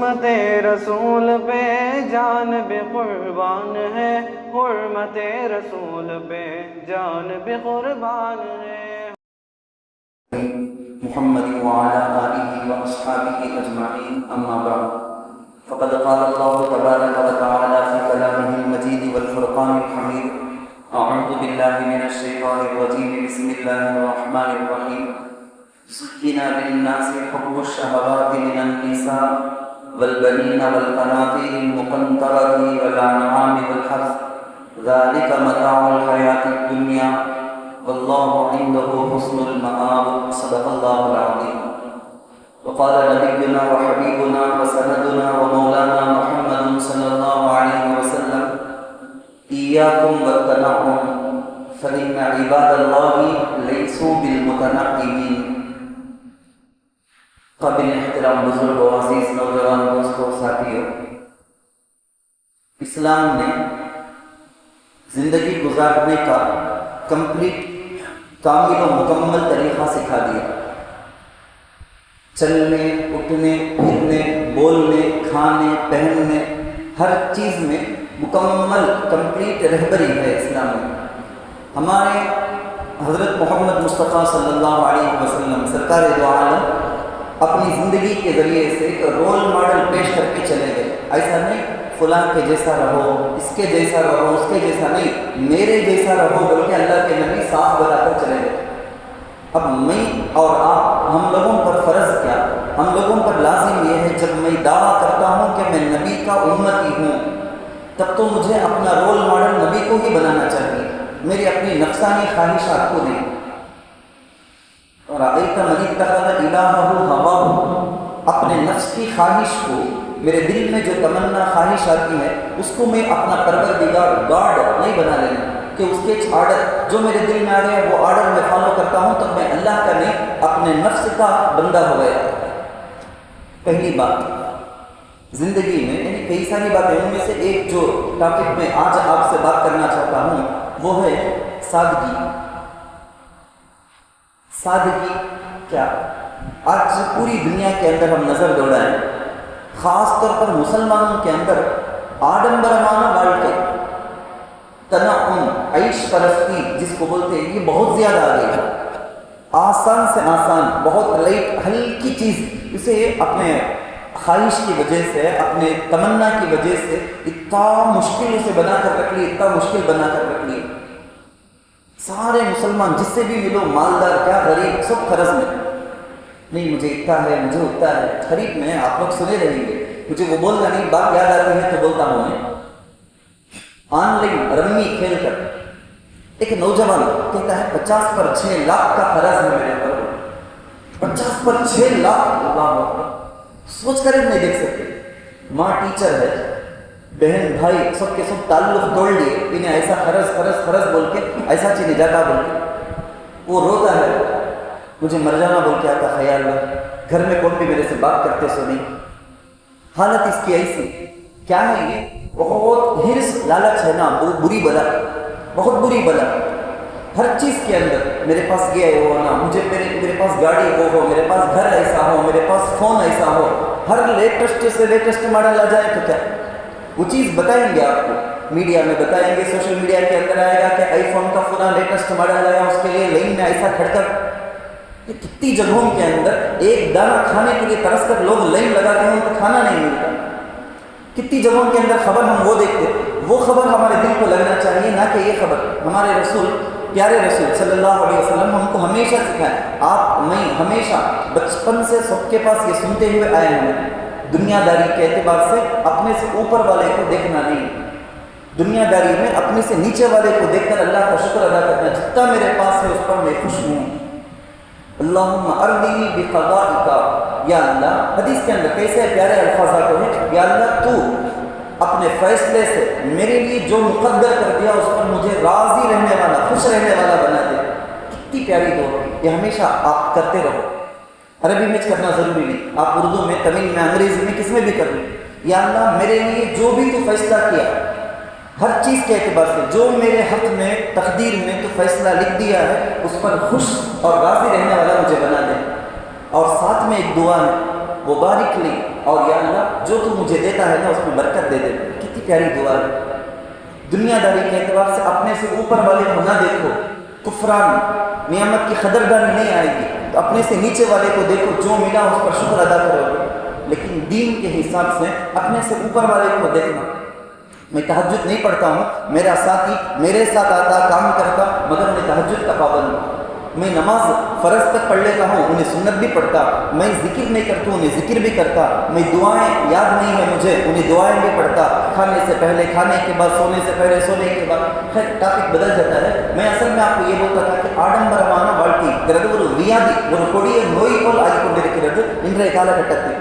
حرمت رسول پہ جان بھی قربان ہے، حرمت رسول پہ جان بھی قربان ہے۔ محمد وعلى آله وأصحابه أجمعين، أما بعد، فقد قال الله تبارك وتعالى في كلامه المجيد والفرقان الحميد: أعوذ بالله من الشيطان الرجيم، بسم الله الرحمن الرحيم. زين للناس حب الشهوات من النساء والبنين والقناطير المقنطرة والأنعام والحرث، ذلك متاع الحياة الدنيا والله عنده حسن المآب. صدق الله العظيم. وقال نبينا وحبيبنا وسندنا ومولانا محمد صلى الله عليه وسلم: إياكم والتنعم فإن عباد الله ليسوا بالمتنعمين. قابل احترام بزرگ و عزیز نوجوان دوستوں ساتھیوں، اسلام نے زندگی گزارنے کا کامل و مکمل طریقہ سکھا دیا. چلنے، اٹھنے، پھرنے، بولنے، کھانے، پہننے، ہر چیز میں مکمل کمپلیٹ رہبری ہے اسلام میں. ہمارے حضرت محمد مصطفیٰ صلی اللہ علیہ وسلم سرکار دو عالم اپنی زندگی کے ذریعے سے ایک رول ماڈل پیش کر کے چلے گئے. ایسا نہیں فلاں کے جیسا رہو، اس کے جیسا رہو، اس کے جیسا نہیں، میرے جیسا رہو، بلکہ اللہ کے نبی صاف بتا کر چلے گئے. اب میں اور آپ، ہم لوگوں پر فرض کیا، ہم لوگوں پر لازم یہ ہے، جب میں دعویٰ کرتا ہوں کہ میں نبی کا امتی ہوں، تب تو مجھے اپنا رول ماڈل نبی کو ہی بنانا چاہیے، میری اپنی نفسانی خواہشات کو نہیں. اور رأیت من اتخذ الہہ ہواہ، اپنے نفس کی خواہش کو، میرے دل میں جو تمنا خواہش آتی ہے اس کو میں اپنا پروردگار گاڈ نہیں بنا لینا کہ اس کے آرڈر جو میرے دل میں آ رہے ہیں وہ آرڈر میں فالو کرتا ہوں، تب میں اللہ کا نہیں اپنے نفس کا بندہ ہو گیا. پہلی بات زندگی میں، یعنی کئی ساری باتیں، ان میں سے ایک جو ٹاپک میں آج آپ سے بات کرنا چاہتا ہوں وہ ہے سادگی. سادگی کیا؟ آج پوری دنیا کے اندر ہم نظر دوڑائیں، خاص طور پر مسلمانوں کے اندر آڈمبرمانہ بانٹ کے تنعم، عیش پرستی جس کو بولتے ہیں، یہ بہت زیادہ آ گئی ہے. آسان سے آسان، بہت لائٹ ہلکی چیز، اسے اپنے خواہش کی وجہ سے، اپنے تمنا کی وجہ سے اتنا مشکل اسے بنا کر رکھ لی، اتنا مشکل بنا کر رکھ لی. سارے مسلمان جس سے بھی ملو، مالدار کیا غریب، سب قرض میں. نہیں مجھے اتنا ہے، مجھے اتنا ہے. قریب میں آپ لوگ سنے رہیں گے، مجھے وہ بولنا نہیں، بات یاد آتی ہے تو بولتا ہوں میں. آن لائن رمی کھیل کر ایک نوجوان کہتا ہے 50 پر 6 لاکھ کا قرض ہے میرے پر. 50 پر 6 لاکھ، اللہ اکبر، سوچ کر نہیں دیکھ سکتے. ماں ٹیچر ہے، بہن بھائی سب کے سب تعلق توڑ لیے، انہیں ایسا خرچ بول کے، ایسا چیز جاتا بول کے وہ روتا ہے، مجھے مر جانا بول کے آتا خیال میں، گھر میں کون بھی میرے سے بات کرتے سنی. حالت اس کی ایسی کیا ہے؟ یہ بہت ہرس، لالچ ہے نا، بری بلا، بہت بری بلا. ہر چیز کے اندر میرے پاس یہ ہو نا، میرے پاس گاڑی وہ ہو، میرے پاس گھر ایسا ہو، میرے پاس فون ایسا ہو، ہر لیٹسٹ سے لیٹسٹ ماڈل آ جائے تو کیا وہ چیز بتائیں گے آپ کو، میڈیا میں بتائیں گے، سوشل میڈیا کے اندر آئے گا کہ آئی فون کا فلاں لیٹسٹ ماڈل آیا، اس کے لیے لائن میں ایسا کھڑ کر. یہ کتنی جگہوں کے اندر ایک دانہ کھانے کے لیے ترس کر لوگ لائن لگاتے ہیں، ان کو کھانا نہیں ملتا. کتنی جگہوں کے اندر خبر ہم وہ دیکھتے، وہ خبر ہمارے دل کو لگنا چاہیے، نہ کہ یہ خبر. ہمارے رسول، پیارے رسول صلی اللہ علیہ وسلم ہم کو ہمیشہ سکھائے، آپ میں ہمیشہ بچپن سے سب کے پاس یہ سنتے ہوئے آئے ہیں، دنیا داری کے اعتبار سے اپنے سے اوپر والے کو دیکھنا نہیں، دنیا داری میں اپنے سے نیچے والے کو دیکھ کر اللہ کا شکر ادا کرنا. جتنا میرے پاس ہے اس پر میں خوش ہوں. اللہم ارضنی بقضائک، یا اللہ، حدیث کے اندر کیسے پیارے الفاظات ہیں، یا اللہ تو اپنے فیصلے سے میرے لیے جو مقدر کر دیا اس پر مجھے راضی رہنے والا، خوش رہنے والا بنا دے. کتنی پیاری دعا، یہ ہمیشہ آپ کرتے رہو. عربی میں کرنا ضروری نہیں، آپ اردو میں، تمل میں، انگریزی میں، کس میں بھی کر لیں. یا اللہ میرے لیے جو بھی تو فیصلہ کیا، ہر چیز کے اعتبار سے جو میرے حق میں، تقدیر میں تو فیصلہ لکھ دیا ہے، اس پر خوش اور راضی رہنے والا مجھے بنا دے. اور ساتھ میں ایک دعا ہے، وہ بارک لی، اور یا اللہ جو تو مجھے دیتا ہے نا اس میں برکت دے دے. کتنی پیاری دعا ہے. دنیا داری کے اعتبار سے اپنے سے اوپر والے کو نہ دیکھو, کفران نعمت کی قدردانی نہیں آئے گی. تو اپنے سے نیچے والے کو دیکھو, جو ملا اس پر شکر ادا کرو. لیکن دین کے حساب سے اپنے سے اوپر والے کو دیکھنا. میں تہجد نہیں پڑھتا ہوں, میرا ساتھی میرے ساتھ آتا کام کرتا, مگر میں تہجد کا پابند ہوں. میں نماز فرض تک پڑھ لیتا ہوں, انہیں سنت بھی پڑھتا. میں ذکر نہیں کرتا ہوں, انہیں ذکر بھی کرتا. میں دعائیں یاد نہیں ہے مجھے, انہیں دعائیں بھی پڑھتا. کھانے سے پہلے, کھانے کے بعد, سونے سے پہلے, سونے کے بعد. خیر ٹاپک بدل جاتا ہے. میں اصل میں آپ کو یہ بولتا تھا کہ آڈمبرمان வாழ்க்கை ஒரு வியாதி, ஒரு கொடிய நோய் போல் ஆகிக்கொண்டிருக்கிறது இன்றைய காலகட்டத்தில்.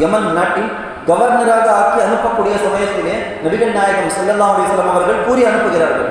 ಯಮನ್ ನಾಟಿನ್ ಗವರ್ನರಾಗಿ ಆಕಿ ಅನುಪக்கூடிய ಸಮಯದಲ್ಲಿ ನಬಿಗಳ ನಾಯಕರು ಸಲ್ಲಲ್ಲಾಹು ಅಲೈಹಿ ವಸಲ್ಲಂ ಅವர்கள் ಕೂರಿ ಅನುಪುகிறார்கள்.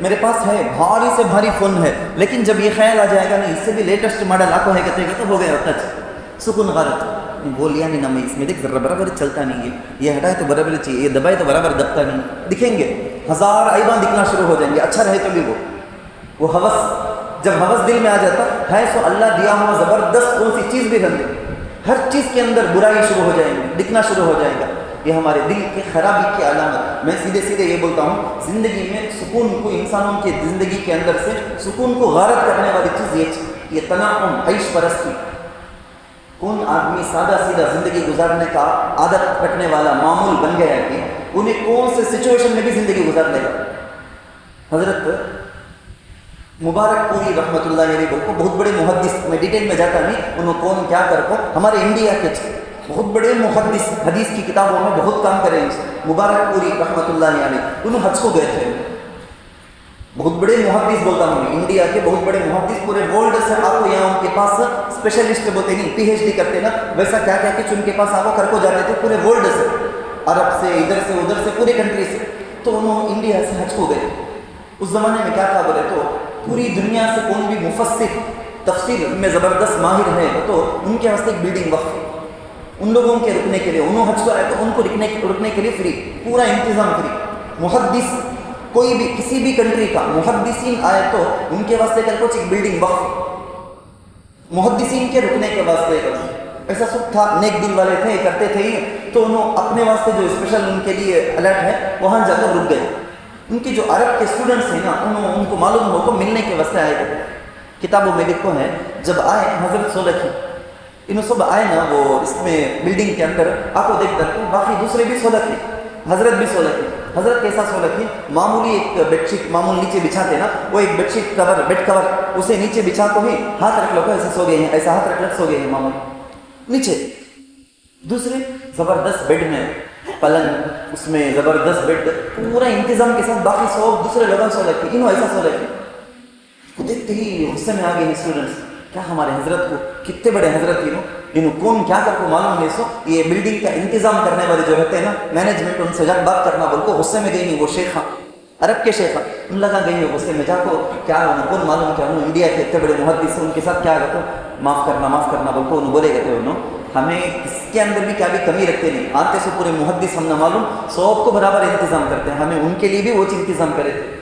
میرے پاس ہے بھاری سے بھاری فون ہے، لیکن جب یہ خیال آ جائے گا نا اس سے بھی لیٹسٹ ماڈل آپ کو ہے کہتے گا تو ہو گیا ٹچ سکون غارت بول لیا نہیں نا میں اس میں دیکھ ذرا برابر چلتا نہیں ہے، یہ ہٹائے تو برابر چاہیے، یہ دبائے تو برابر دبتا نہیں، دکھیں گے ہزار عیباں دکھنا شروع ہو جائیں گے، اچھا رہے تو بھی وہ ہوس، جب ہوس دل میں آ جاتا ہے سو اللہ دیا ہوا زبردست کون سی چیز بھی رہے، ہر چیز کے اندر برائی شروع ہو جائیں گے، دکھنا شروع ہو جائے گا، یہ ہمارے دل کی خرابی کی علامت۔ میں سیدھے سیدھے یہ بولتا ہوں زندگی میں سکون کو، انسانوں کی زندگی کے اندر سے سکون کو غارت کرنے والی چیز یہ تنعم، عیش پرستی۔ کون آدمی سادہ سیدھا زندگی گزارنے کا عادت رکھنے والا معمول بن گیا ہے کہ انہیں کون سے سچویشن میں بھی زندگی گزار لے گا۔ حضرت مبارک پوری رحمۃ اللہ علیہ کو بہت بڑے محدث، میں ڈیٹیل میں جاتا نہیں انہوں کون کیا کر کو، ہمارے انڈیا کے بہت بڑے محدث، حدیث کی کتابوں میں بہت کام کرے ہیں، مبارک پوری رحمۃ اللہ علیہ انہوں حج کو گئے تھے، بہت بڑے محدث بولتا ہوں انڈیا کے بہت بڑے محدث پورے ورلڈ سے، آپ کو یہاں ان کے پاس اسپیشلسٹ بولتے نہیں پی ایچ ڈی کرتے نا، ویسا کیا کیا کہ ان کے پاس آپ کو کر کو جاتے تھے پورے ورلڈ سے، عرب سے ادھر سے پوری کنٹری سے، تو انہوں انڈیا سے حج کو گئے۔ اس زمانے میں کیا تھا بولے تو پوری دنیا سے کون بھی مفسر تفسیر میں زبردست ماہر ہے تو ان کے واسطے ایک بلڈنگ وقف ان لوگوں کے رکنے کے لیے، انہوں حج کو آئے تو ان کو رکنے کے لیے فری، پورا انتظام فری۔ محدث کوئی بھی کسی بھی کنٹری کا محدثین آئے تو ان کے واسطے کل کچھ ایک بلڈنگ وقف محدثین کے رکنے کے واسطے، ایسا سب تھا، نیک دل والے تھے کرتے تھے ہی، تو انہوں اپنے واسطے جو اسپیشل ان کے لیے الرٹ ہے وہاں جا کر رک گئے۔ ان کی جو عرب کے اسٹوڈنٹس ہیں نا ان کو معلوم ہو کو ملنے کے واسطے آئے گئے، کتابوں میں لکھو ہے جب آئے حضرت سولکھی انہوں سب آئے نا وہ اس میں بلڈنگ کے اندر، آپ کو دیکھ کر باقی دوسرے بھی سولکھی، حضرت بھی سولکھی۔ حضرت کیسا سولکھی؟ معمولی ایک بیڈ شیٹ معمول نیچے بچھاتے نا، وہ ایک بیڈ شیٹ کور بیڈ کور اسے نیچے بچھا کو ہی ہاتھ رکھ لو ایسے سو گئے ہیں، ایسا ہاتھ رکھ سو گئے ہیں معمول نیچے۔ دوسرے زبردست بیڈ میں پلنگ، اس میں زبردست بیڈ پورا انتظام کے ساتھ، باقی سو دوسرے لوگوں سو رکھے، انہوں ایسا سو رکھے۔ وہ دیکھتے ہی غصے میں آ گئے اسٹوڈنٹس، کیا ہمارے حضرت کو کتنے بڑے حضرت انہوں کون کیا کر کو معلوم نہیں سو، یہ بلڈنگ کا انتظام کرنے والے جو رہتے ہیں نا مینجمنٹ، ان سے جا بات کرنا بول کو غصے میں گئی نہیں، وہ شیخہ عرب کے شیخہ ان لگا گئی غصے میں جا کو کیا انہوں کون معلوم کیا انہوں انڈیا کے اتنے بڑے محدث ان کے ساتھ کیا رہتا معاف کرنا بول کو انہوں بولے گئے تھے، انہوں ہمیں اس کے اندر بھی کیا بھی کمی رکھتے نہیں، آتے سے پورے محدث ہم نہ معلوم سب کو برابر انتظام کرتے ہیں، ہمیں ان کے لیے بھی وہ چیز انتظام کرے تھے۔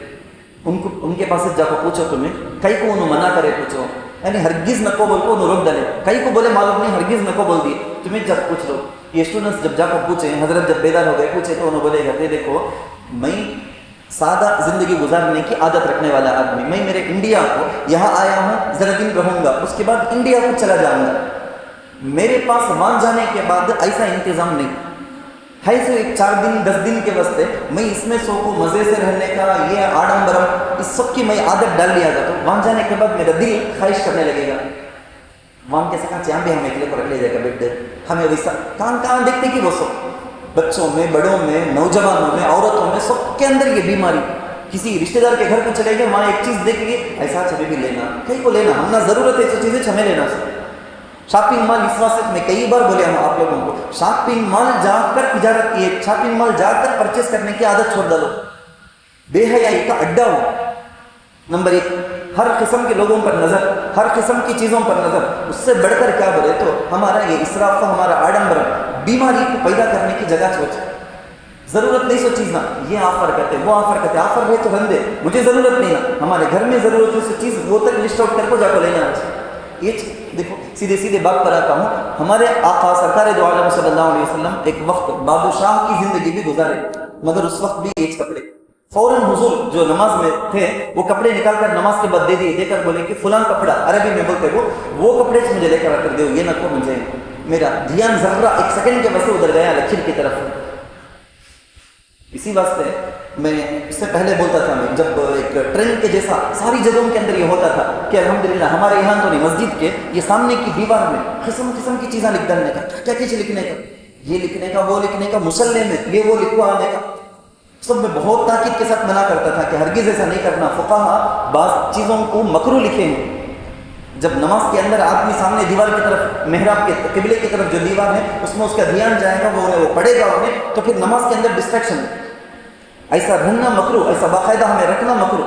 ان کے پاس جا کو پوچھو تمہیں کئی کو انہوں منع کرے پوچھو، یعنی ہرگز نہ کو بول کو انہوں روک ڈالے، کئی کو بولے معلوم نہیں ہرگز نہ کو بول دیے، تمہیں جب پوچھ لو۔ یہ اسٹوڈنٹس جب جا کو پوچھے، حضرت جب بیدار ہو گئے پوچھے تو انہوں بولے گا دیکھو میں سادہ زندگی گزارنے کی عادت رکھنے والا آدمی، میں میرے انڈیا کو یہاں آیا ہوں ذرا دن رہوں گا، اس کے بعد انڈیا کو چلا جاؤں گا، میرے پاس مان جانے کے بعد ایسا انتظام نہیں ہے، سو ایک 4 دن 10 دن کے واسطے میں اس میں سو کو مزے سے رہنے کا یہ آڈمبرم اس سب کی میں عادت ڈال لیا گا، تو وہاں جانے کے بعد میرا دل خواہش کرنے لگے گا وہاں کیسا کہاں چاہاں بھی ہمیں اکلے پر رکھ لے جائے گا بیٹھ دے، ہمیں ویسا کہاں دیکھتے کہ وہ سب بچوں میں بڑوں میں نوجوانوں میں عورتوں میں سب کے اندر یہ بیماری، کسی رشتہ دار کے گھر کو چلے گئے وہاں ایک چیز دیکھ لیے ایسا چلے بھی لینا، کہیں کو لینا ہم نہ ضرورت ہے جو چیزیں ہمیں لینا سکتے۔ شاپنگ مال اس واسطے میں کئی بار بولے ہوں آپ لوگوں کو، شاپنگ مال جا کر تجارت کی، شاپنگ مال جا کر پرچیز کرنے کی عادت چھوڑ ڈالو، بے حیائی کا اڈا ہو۔ نمبر 1 ہر قسم کے لوگوں پر نظر، ہر قسم کی چیزوں پر نظر، اس سے بڑھ کر کیا بولے تو ہمارا یہ اسراف، ہمارا آڈمبر بیماری کو پیدا کرنے کی جگہ سوچ، ضرورت نہیں سو چیز نا، یہ آفر کرتے وہ آفر کرتے، آفر ہے تو رندے مجھے ضرورت نہیں نا، ہمارے گھر میں ضرورت ہے سو چیز وہ تک لسٹ آؤٹ کر کو جا کو لینا ہے۔ یہ دیکھو سیدھے بات پر آتا ہوں، ہمارے آقا سرکار دو عالم صلی اللہ علیہ وسلم ایک وقت بادشاہ کی زندگی بھی گزارے، مگر اس وقت بھی ایک کپڑے فوراً حضور جو نماز میں تھے وہ کپڑے نکال کر نماز کے بعد دے کر بولے کہ فلاں کپڑا، عربی میں بولتے وہ کپڑے سے مجھے لے کر آ کر دو، یہ نہ کو مجھے، میرا دھیان ذرہ 1 سیکنڈ کے واسطے ادھر گیا لکیر کی طرف۔ اسی واسطے میں اس سے پہلے بولتا تھا، میں جب ایک ٹرین کے جیسا ساری جگہوں کے اندر یہ ہوتا تھا کہ الحمدللہ ہمارے یہاں تو نہیں، مسجد کے یہ سامنے کی دیوار میں قسم کی چیزیں لکھ ڈالنے کا، کیا چیز لکھنے کا، یہ لکھنے کا وہ لکھنے کا، مسلح میں یہ وہ لکھو آنے کا، سب میں بہت تاکید کے ساتھ منع کرتا تھا کہ ہرگز ایسا نہیں کرنا۔ فقہا بعض چیزوں کو مکروہ لکھے ہیں، جب نماز کے اندر آدمی سامنے دیوار کی طرف، محراب کے قبلے کی طرف جو دیوار ہے اس میں اس کا دھیان جائے گا، وہ پڑھے گا انہیں، تو پھر نماز کے اندر ڈسٹریکشن، ایسا رہنا مکروہ، ایسا باقاعدہ ہمیں رکھنا مکروہ۔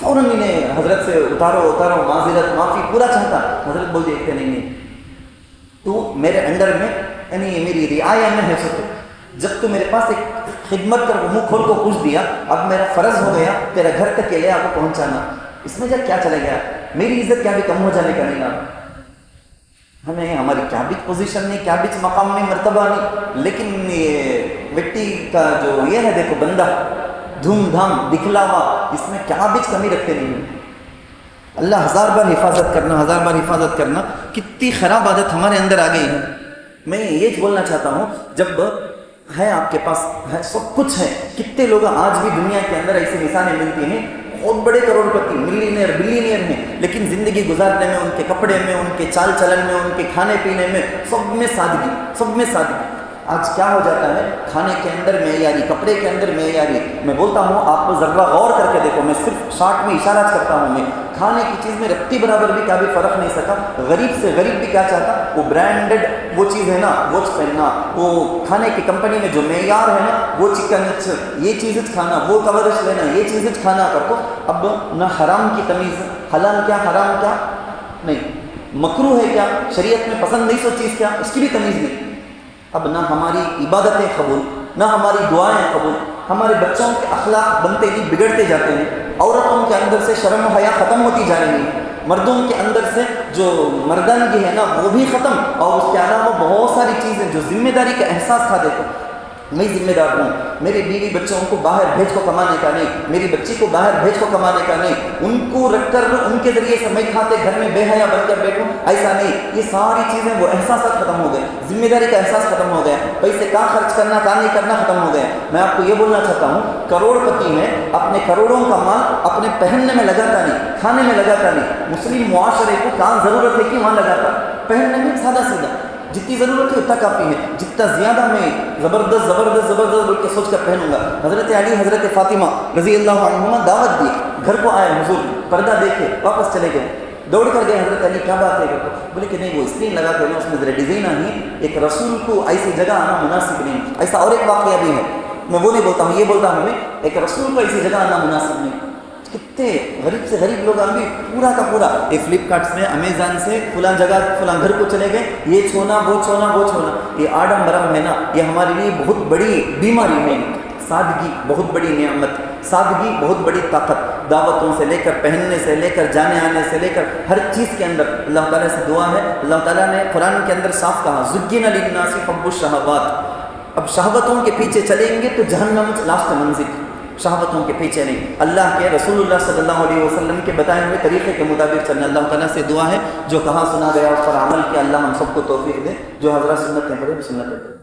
فوراً انہیں حضرت سے اتارو معذرت معافی پورا چاہتا. حضرت بول دیتے نہیں تو میرے انڈر میں یعنی میری رعایا میں ہے. سو جب تو میرے پاس ایک خدمت کر منہ کھول کو پوچھ دیا, اب میرا فرض ہو گیا تیرا گھر تک کے لے آپ کو پہنچانا. اس میں جب کیا چلے گیا, میری عزت کیا بھی کم ہو جانے کا نہیں نا. ہمیں ہماری کیا بھی پوزیشن نہیں, کیا بھی مقام نہیں, مرتبہ نہیں, لیکن یہ مٹی کا جو یہ ہے دیکھو بندہ دھوم دھام دکھلاوا, اس میں کیا بھی کمی رکھتے نہیں. اللہ ہزار بار حفاظت کرنا, ہزار بار حفاظت کرنا. کتنی خراب عادت ہمارے اندر آ گئی ہے. میں یہ بولنا چاہتا ہوں, جب ہے آپ کے پاس ہے سب کچھ ہے, کتنے لوگ آج بھی دنیا کے اندر ایسی مثالیں ملتی ہیں بہت بڑے کروڑ پتی ملینئر بلینئر ہیں, لیکن زندگی گزارنے میں, ان کے کپڑے میں, ان کے چال چلن میں, ان کے کھانے پینے میں, سب میں سادگی, سب میں سادگی. آج کیا ہو جاتا ہے, کھانے کے اندر معیاری, کپڑے کے اندر معیاری. میں بولتا ہوں آپ کو ذرہ غور کر کے دیکھو, میں صرف شارٹ میں اشارہ کرتا ہوں. میں کھانے کی چیز میں رتی برابر بھی کیا بھی فرق نہیں سکا. غریب سے غریب بھی کیا چاہتا, وہ برانڈڈ وہ چیز ہے نا وہ پہننا, وہ کھانے کی کمپنی میں جو معیار ہے نا وہ چکن یہ چیز کھانا, وہ کورش لینا, یہ چیز کھانا کر کو. اب نہ حرام کی تمیز, حلال کیا حرام کیا نہیں, مکروہ ہے کیا شریعت میں پسند نہیں سو چیز کیا, اس کی بھی تمیز نہیں. اب نہ ہماری عبادتیں قبول, نہ ہماری دعائیں قبول. ہمارے بچوں کے اخلاق بنتے ہی بگڑتے جاتے ہیں. عورتوں کے اندر سے شرم و حیا ختم ہوتی جا رہی ہے. مردوں کے اندر سے جو مردانگی ہے نا وہ بھی ختم. اور اس کے علاوہ بہت ساری چیزیں جو ذمہ داری کا احساس تھا. دیکھو میں ذمہ دار ہوں, میری بیوی بچوں کو باہر بھیج کو کمانے کا نہیں, میری بچی کو باہر بھیج کو کمانے کا نہیں, ان کو رکھ کر ان کے ذریعے سے میں کھاتے گھر میں بے حیا بن کر بیٹھوں, ایسا نہیں. یہ ساری چیزیں وہ احساسات ختم ہو گئے, ذمہ داری کا احساس ختم ہو گیا, پیسے کہاں خرچ کرنا کہاں نہیں کرنا ختم ہو گیا. میں آپ کو یہ بولنا چاہتا ہوں, کروڑ پتی ہے, اپنے کروڑوں کا مال اپنے پہننے میں لگاتا نہیں, کھانے میں لگاتا نہیں. مسلم معاشرے کو کہاں ضرورت ہے کہ وہاں لگاتا, پہننے میں سادہ سیدھا جتنی ضرورت ہے اتنا کافی ہے. جتنا زیادہ میں زبردست بول کے سوچ کر پہنوں گا. حضرت علی حضرت فاطمہ رضی اللہ عنہما دعوت دی, گھر کو آئے, حضور پردہ دیکھے, واپس چلے گئے, دوڑ کر گئے. حضرت علی کیا بات ہے, بولے کہ نہیں وہ اسکرین لگا کے نا اس میں ذرا ڈیزائن آئی, ایک رسول کو ایسی جگہ آنا مناسب نہیں. ایسا اور ایک واقعہ بھی ہے, میں وہ نہیں بولتا ہوں, یہ بولتا ہوں میں ایک رسول کو ایسی جگہ آنا مناسب نہیں. کتنے غریب سے غریب لوگ بھی پورا کا پورا یہ فلپکارٹ سے امیزون سے فلاں جگہ فلاں گھر کو چلے گئے, یہ چھونا وہ چھونا وہ چھونا. یہ آڈمبرم ہے نا, یہ ہمارے لیے بہت بڑی بیماری ہے. سادگی بہت بڑی نعمت, سادگی بہت بڑی طاقت. دعوتوں سے لے کر پہننے سے لے کر جانے آنے سے لے کر ہر چیز کے اندر اللہ تعالیٰ سے دعا ہے. اللہ تعالیٰ نے قرآن کے اندر صاف کہا, زُيِّنَ لِلنَّاسِ حُبُّ الشَّهَوَاتِ. اب شہوتوں کے پیچھے چلیں گے تو جہنم لاسٹ منزل, شہوتوں کے پیچھے نہیں. اللہ کے رسول اللہ صلی اللہ علیہ وسلم کے بتائے ہوئے طریقے کے مطابق چلنا. اللہ تعالیٰ سے دعا ہے جو کہاں سنا گیا اس پر عمل کیا, اللہ ہم سب کو توفیق دے. جو حضرات سنت ہیں پڑھے سنت ہے.